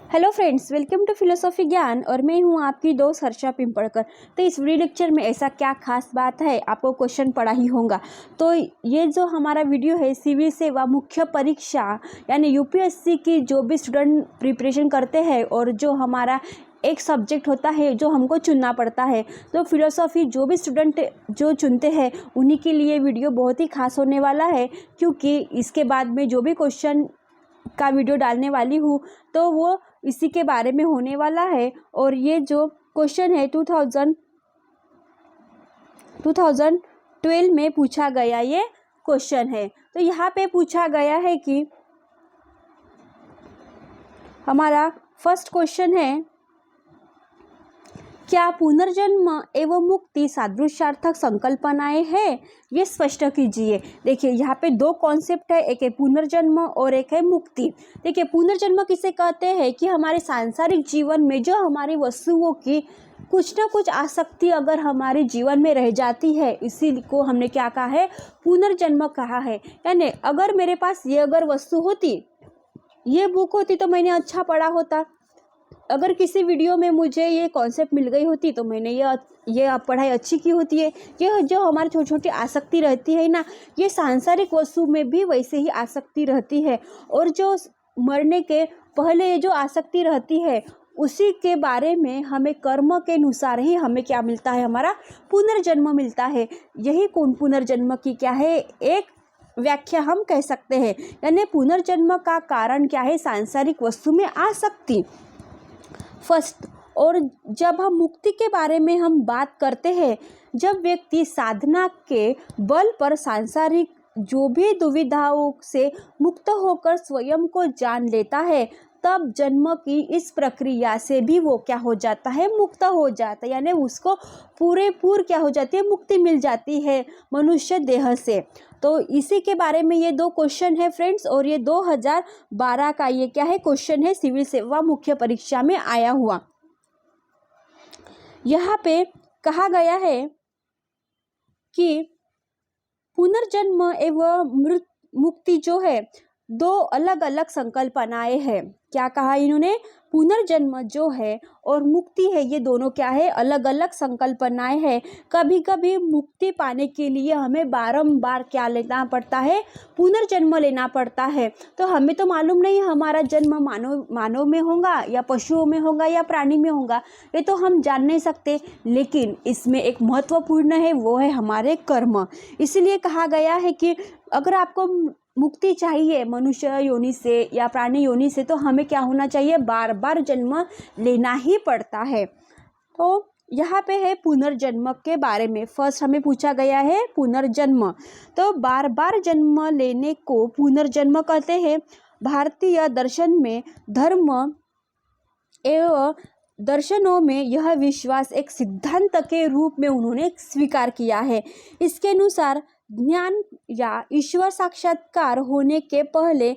Hello friends, welcome to philosophy Gyan और मैं हूं आपकी दोस्त हर्षा पिंपड़कर। तो इस वीडियो लेक्चर में ऐसा क्या खास बात है, आपको क्वेश्चन पढ़ा ही होगा। तो ये जो हमारा वीडियो है सिविल सेवा मुख्य परीक्षा यानी यूपीएससी की जो भी स्टूडेंट प्रिपरेशन करते हैं और जो हमारा एक सब्जेक्ट होता है जो हमको चुनना पड़ता है, तो फिलोसॉफी जो भी स्टूडेंट जो चुनते हैं उन्हीं के लिए वीडियो बहुत ही खास होने वाला है, क्योंकि इसके बाद में जो भी क्वेश्चन का वीडियो डालने वाली हूँ तो वो इसी के बारे में होने वाला है। और ये जो क्वेश्चन है 2012 में पूछा गया ये क्वेश्चन है। तो यहाँ पे पूछा गया है कि हमारा फर्स्ट क्वेश्चन है, क्या पुनर्जन्म एवं मुक्ति सादृश्यार्थक संकल्पनाएं हैं, ये स्पष्ट कीजिए। देखिए यहाँ पे दो कॉन्सेप्ट है, एक है पुनर्जन्म और एक है मुक्ति। देखिए पुनर्जन्म किसे कहते हैं कि हमारे सांसारिक जीवन में जो हमारी वस्तुओं की कुछ ना कुछ आसक्ति अगर हमारे जीवन में रह जाती है, इसी को हमने क्या कहा है, पुनर्जन्म कहा है। यानी अगर मेरे पास ये अगर वस्तु होती, ये बुक होती तो मैंने अच्छा पढ़ा होता, अगर किसी वीडियो में मुझे ये कॉन्सेप्ट मिल गई होती तो मैंने ये पढ़ाई अच्छी की होती है। ये जो हमारी छोटी छोटी आसक्ति रहती है ना, ये सांसारिक वस्तु में भी वैसे ही आसक्ति रहती है। और जो मरने के पहले ये जो आसक्ति रहती है उसी के बारे में हमें कर्म के अनुसार ही हमें क्या मिलता है, हमारा पुनर्जन्म मिलता है। यही पुनर्जन्म की क्या है, एक व्याख्या हम कह सकते हैं। यानी पुनर्जन्म का कारण क्या है, सांसारिक वस्तु में आसक्ति फर्स्ट। और जब हम मुक्ति के बारे में हम बात करते हैं, जब व्यक्ति साधना के बल पर सांसारिक जो भी दुविधाओं से मुक्त होकर स्वयं को जान लेता है, तब जन्म की इस प्रक्रिया से भी वो क्या हो जाता है, मुक्त हो जाता है। यानी उसको पूरे क्या हो जाती है, मुक्ति मिल जाती है मनुष्य देह से। तो इसी के बारे में ये दो क्वेश्चन है फ्रेंड्स, और ये 2012 का ये क्या है, क्वेश्चन है, सिविल सेवा मुख्य परीक्षा में आया हुआ। यहाँ पे कहा गया है कि पुनर्जन्म एवं मुक्ति जो है दो अलग अलग संकल्पनाएं हैं। क्या कहा इन्होंने, पुनर्जन्म जो है और मुक्ति है, ये दोनों क्या है, अलग अलग संकल्पनाएं हैं। कभी कभी मुक्ति पाने के लिए हमें बारंबार क्या लेना पड़ता है, पुनर्जन्म लेना पड़ता है। तो हमें तो मालूम नहीं हमारा जन्म मानव में होगा या पशुओं में होगा या प्राणी में होगा, ये तो हम जान नहीं सकते। लेकिन इसमें एक महत्वपूर्ण है, वो है हमारे कर्म। इसलिए कहा गया है कि अगर आपको मुक्ति चाहिए मनुष्य योनि से या प्राणी योनि से, तो हमें क्या होना चाहिए, बार बार जन्म लेना ही पड़ता है। तो यहाँ पे है पुनर्जन्म के बारे में। फर्स्ट हमें पूछा गया है पुनर्जन्म, तो बार बार जन्म लेने को पुनर्जन्म कहते हैं। भारतीय दर्शन में धर्म एवं दर्शनों में यह विश्वास एक सिद्धांत के रूप में उन्होंने स्वीकार किया है। इसके अनुसार ज्ञान या ईश्वर साक्षात्कार होने के पहले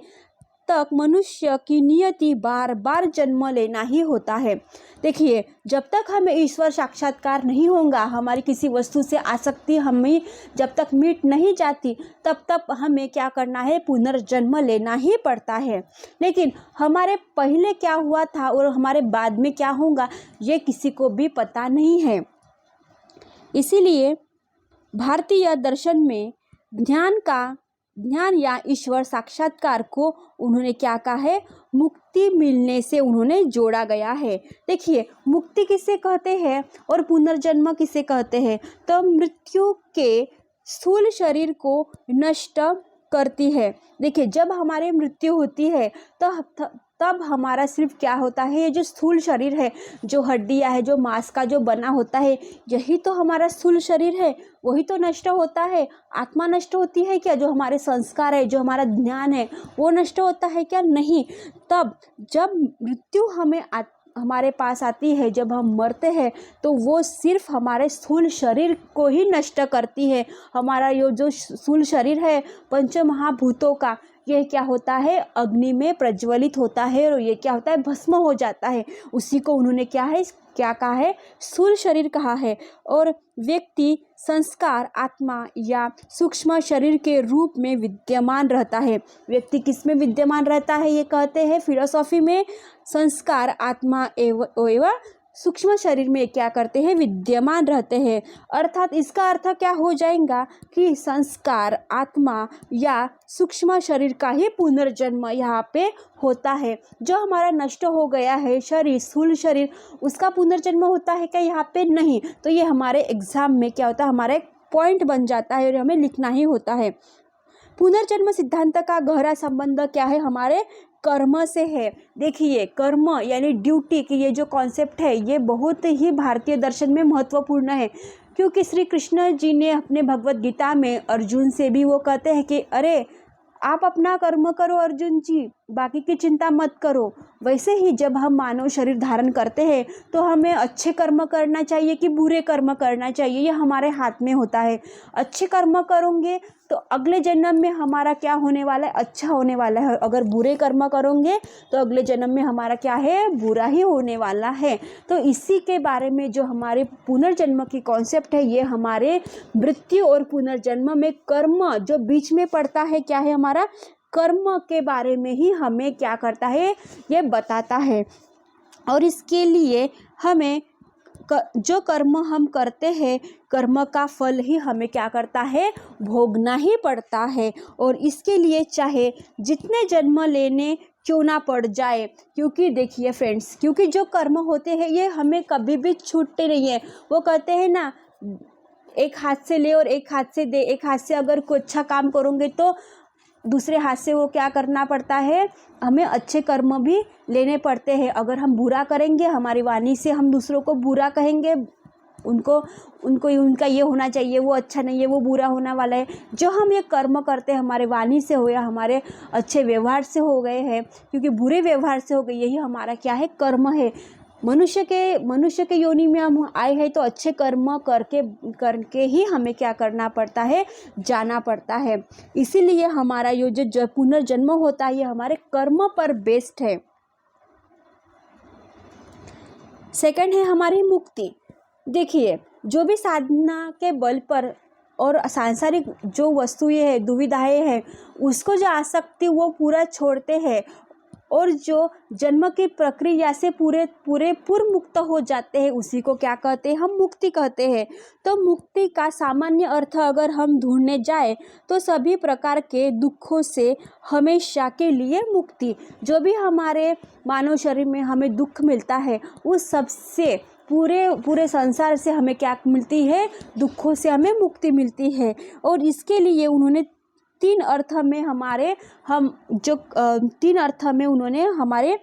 तक मनुष्य की नियति बार बार जन्म लेना ही होता है। देखिए जब तक हमें ईश्वर साक्षात्कार नहीं होगा, हमारी किसी वस्तु से आसक्ति हमें जब तक मिट नहीं जाती, तब तक हमें क्या करना है, पुनर्जन्म लेना ही पड़ता है। लेकिन हमारे पहले क्या हुआ था और हमारे बाद में क्या होगा, ये किसी को भी पता नहीं है। इसीलिए भारतीय दर्शन में ज्ञान या ईश्वर साक्षात्कार को उन्होंने क्या कहा है, मुक्ति मिलने से उन्होंने जोड़ा गया है। देखिए मुक्ति किसे कहते हैं और पुनर्जन्म किसे कहते हैं, तो मृत्यु के स्थूल शरीर को नष्ट करती है। देखिए जब हमारी मृत्यु होती है तो तब हमारा सिर्फ क्या होता है, ये जो स्थूल शरीर है, जो हड्डियां है, जो मांस का जो बना होता है, यही तो हमारा स्थूल शरीर है, वही तो नष्ट होता है। आत्मा नष्ट होती है क्या, जो हमारे संस्कार है, जो हमारा ज्ञान है, वो नष्ट होता है क्या, नहीं। तब जब मृत्यु हमारे पास आती है, जब हम मरते हैं, तो वो सिर्फ हमारे स्थूल शरीर को ही नष्ट करती है। हमारा ये जो स्थूल शरीर है पंच महाभूतों का, ये क्या होता है, अग्नि में प्रज्वलित होता है और ये क्या होता है, भस्म हो जाता है। उसी को उन्होंने क्या है, क्या कहा है, स्थूल शरीर कहा है। और व्यक्ति संस्कार, आत्मा या सूक्ष्म शरीर के रूप में विद्यमान रहता है। व्यक्ति किस में विद्यमान रहता है, ये कहते हैं फिलोसॉफी में संस्कार, आत्मा एवं सूक्ष्म शरीर में क्या करते हैं, विद्यमान रहते हैं। अर्थात इसका अर्थ क्या हो जाएगा कि संस्कार, आत्मा या सूक्ष्म शरीर का ही पुनर्जन्म यहाँ पे होता है। जो हमारा नष्ट हो गया है शरीर, स्थूल शरीर, उसका पुनर्जन्म होता है क्या, यहाँ पे नहीं। तो ये हमारे एग्जाम में क्या होता है, हमारा एक पॉइंट बन जाता है और हमें लिखना ही होता है। पुनर्जन्म सिद्धांत का गहरा संबंध क्या है, हमारे कर्म से है। देखिए कर्म यानी ड्यूटी की ये जो कॉन्सेप्ट है ये बहुत ही भारतीय दर्शन में महत्वपूर्ण है, क्योंकि श्री कृष्ण जी ने अपने भगवत गीता में अर्जुन से भी वो कहते हैं कि अरे आप अपना कर्म करो अर्जुन जी, बाकी की चिंता मत करो। वैसे ही जब हम मानव शरीर धारण करते हैं तो हमें अच्छे कर्म करना चाहिए कि बुरे कर्म करना चाहिए, ये हमारे हाथ में होता है। अच्छे कर्म करोगे तो अगले जन्म में हमारा क्या होने वाला है, अच्छा होने वाला है। अगर बुरे कर्म करोगे तो अगले जन्म में हमारा क्या है, बुरा ही होने वाला है। तो इसी के बारे में जो हमारे पुनर्जन्म की कॉन्सेप्ट है, ये हमारे मृत्यु और पुनर्जन्म में कर्म जो बीच में पड़ता है, क्या है, हमारा कर्म के बारे में ही हमें क्या करता है, ये बताता है। और इसके लिए हमें जो कर्म हम करते हैं, कर्म का फल ही हमें क्या करता है, भोगना ही पड़ता है। और इसके लिए चाहे जितने जन्म लेने क्यों ना पड़ जाए, क्योंकि देखिए फ्रेंड्स, क्योंकि जो कर्म होते हैं ये हमें कभी भी छूटते नहीं है। वो कहते हैं ना, एक हाथ से ले और एक हाथ से दे। एक हाथ से अगर कोई अच्छा काम करोगे तो दूसरे हाथ से वो क्या करना पड़ता है, हमें अच्छे कर्म भी लेने पड़ते हैं। अगर हम बुरा करेंगे, हमारी वाणी से हम दूसरों को बुरा कहेंगे, उनको उनका ये होना चाहिए, वो अच्छा नहीं है, वो बुरा होने वाला है। जो हम ये कर्म करते हैं हमारे वाणी से हो या हमारे अच्छे व्यवहार से हो गए हैं, क्योंकि बुरे व्यवहार से हो गए, यही हमारा क्या है, कर्म है। मनुष्य के योनि में हम आए हैं तो अच्छे कर्म करके ही हमें क्या करना पड़ता है, जाना पड़ता है। इसीलिए हमारा ये जो पुनर्जन्म होता है ये हमारे कर्म पर बेस्ड है। सेकंड है हमारी मुक्ति। देखिए जो भी साधना के बल पर और सांसारिक जो वस्तुएं हैं, दुविधाएं हैं, उसको जो आसक्ति वो पूरा छोड़ते हैं और जो जन्म की प्रक्रिया से पूरे मुक्त हो जाते हैं, उसी को क्या कहते हैं, हम मुक्ति कहते हैं। तो मुक्ति का सामान्य अर्थ अगर हम ढूंढने जाए तो सभी प्रकार के दुखों से हमेशा के लिए मुक्ति। जो भी हमारे मानव शरीर में हमें दुख मिलता है, उस सब से पूरे संसार से हमें क्या मिलती है, दुखों से हमें मुक्ति मिलती है। और इसके लिए उन्होंने तीन अर्थ में उन्होंने हमारे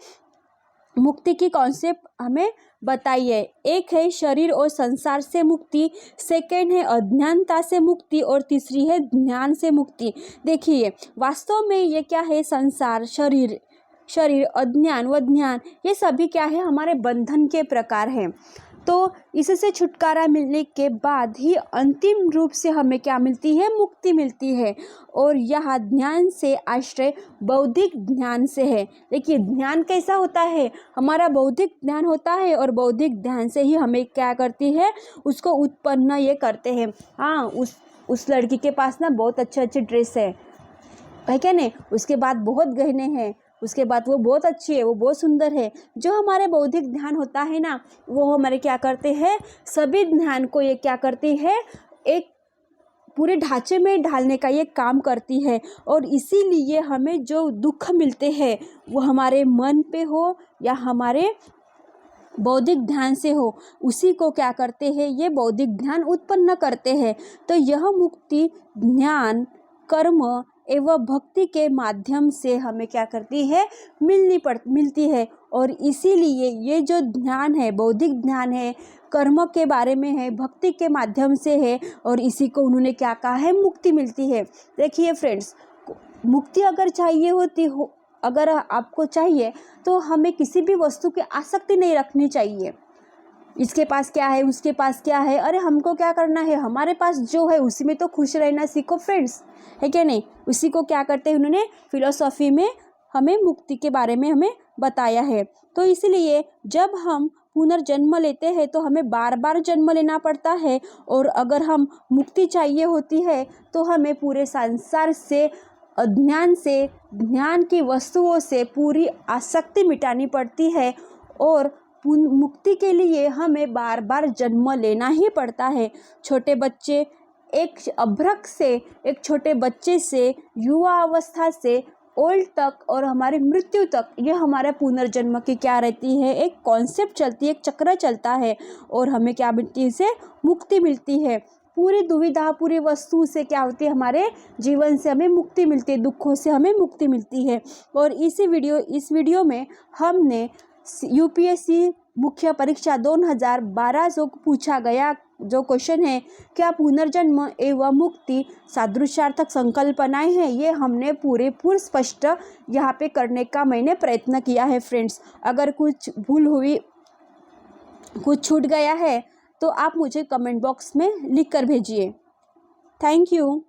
मुक्ति की कॉन्सेप्ट हमें बताई है। एक है शरीर और संसार से मुक्ति, सेकंड है अज्ञानता से मुक्ति और तीसरी है ज्ञान से मुक्ति। देखिए वास्तव में ये क्या है, संसार, शरीर, अज्ञान व ज्ञान, ये सभी क्या है, हमारे बंधन के प्रकार हैं। तो इससे छुटकारा मिलने के बाद ही अंतिम रूप से हमें क्या मिलती है, मुक्ति मिलती है। और यह ध्यान से आश्रय बौद्धिक ध्यान से है। देखिए ध्यान कैसा होता है, हमारा बौद्धिक ध्यान होता है और बौद्धिक ध्यान से ही हमें क्या करती है, उसको उत्पन्न ये करते हैं। हाँ, उस लड़की के पास ना बहुत अच्छे ड्रेस है क्या नहीं, उसके बाद बहुत गहने हैं, उसके बाद वो बहुत अच्छी है, वो बहुत सुंदर है। जो हमारे बौद्धिक ध्यान होता है ना, वो हमारे क्या करते हैं, सभी ध्यान को ये क्या करती है, एक पूरे ढांचे में ढालने का ये काम करती है। और इसीलिए हमें जो दुख मिलते हैं वो हमारे मन पे हो या हमारे बौद्धिक ध्यान से हो, उसी को क्या करते हैं, ये बौद्धिक ध्यान उत्पन्न करते हैं। तो यह मुक्ति ज्ञान, कर्म एवं भक्ति के माध्यम से हमें क्या करती है, मिलती है। और इसीलिए ये जो ध्यान है, बौद्धिक ध्यान है, कर्म के बारे में है, भक्ति के माध्यम से है, और इसी को उन्होंने क्या कहा है, मुक्ति मिलती है। देखिए फ्रेंड्स, मुक्ति अगर आपको चाहिए तो हमें किसी भी वस्तु की आसक्ति नहीं रखनी चाहिए। इसके पास क्या है, उसके पास क्या है, अरे हमको क्या करना है, हमारे पास जो है उसी में तो खुश रहना सीखो फ्रेंड्स, है क्या नहीं। उसी को क्या करते हैं, उन्होंने फिलॉसफी में हमें मुक्ति के बारे में हमें बताया है। तो इसलिए जब हम पुनर्जन्म लेते हैं तो हमें बार बार जन्म लेना पड़ता है, और अगर हम मुक्ति चाहिए होती है तो हमें पूरे संसार से, अज्ञान से, ज्ञान की वस्तुओं से पूरी आसक्ति मिटानी पड़ती है, और मुक्ति के लिए हमें बार बार जन्म लेना ही पड़ता है। छोटे बच्चे एक अभ्रक से, एक छोटे बच्चे से, युवा अवस्था से ओल्ड तक और हमारी मृत्यु तक, ये हमारे पुनर्जन्म की क्या रहती है, एक कॉन्सेप्ट चलती है, एक चक्र चलता है, और हमें क्या मिलती है, इससे मुक्ति मिलती है। पूरी दुविधा, पूरी वस्तु से क्या होती है, हमारे जीवन से हमें मुक्ति मिलती है, दुखों से हमें मुक्ति मिलती है। और इस वीडियो में हमने यूपीएससी मुख्य परीक्षा 2012 जो पूछा गया जो क्वेश्चन है, क्या पुनर्जन्म एवं मुक्ति सादृश्यार्थक संकल्पनाएं हैं, ये हमने पूरे स्पष्ट यहाँ पे करने का मैंने प्रयत्न किया है फ्रेंड्स। अगर कुछ भूल हुई, कुछ छूट गया है तो आप मुझे कमेंट बॉक्स में लिख कर भेजिए। Thank you.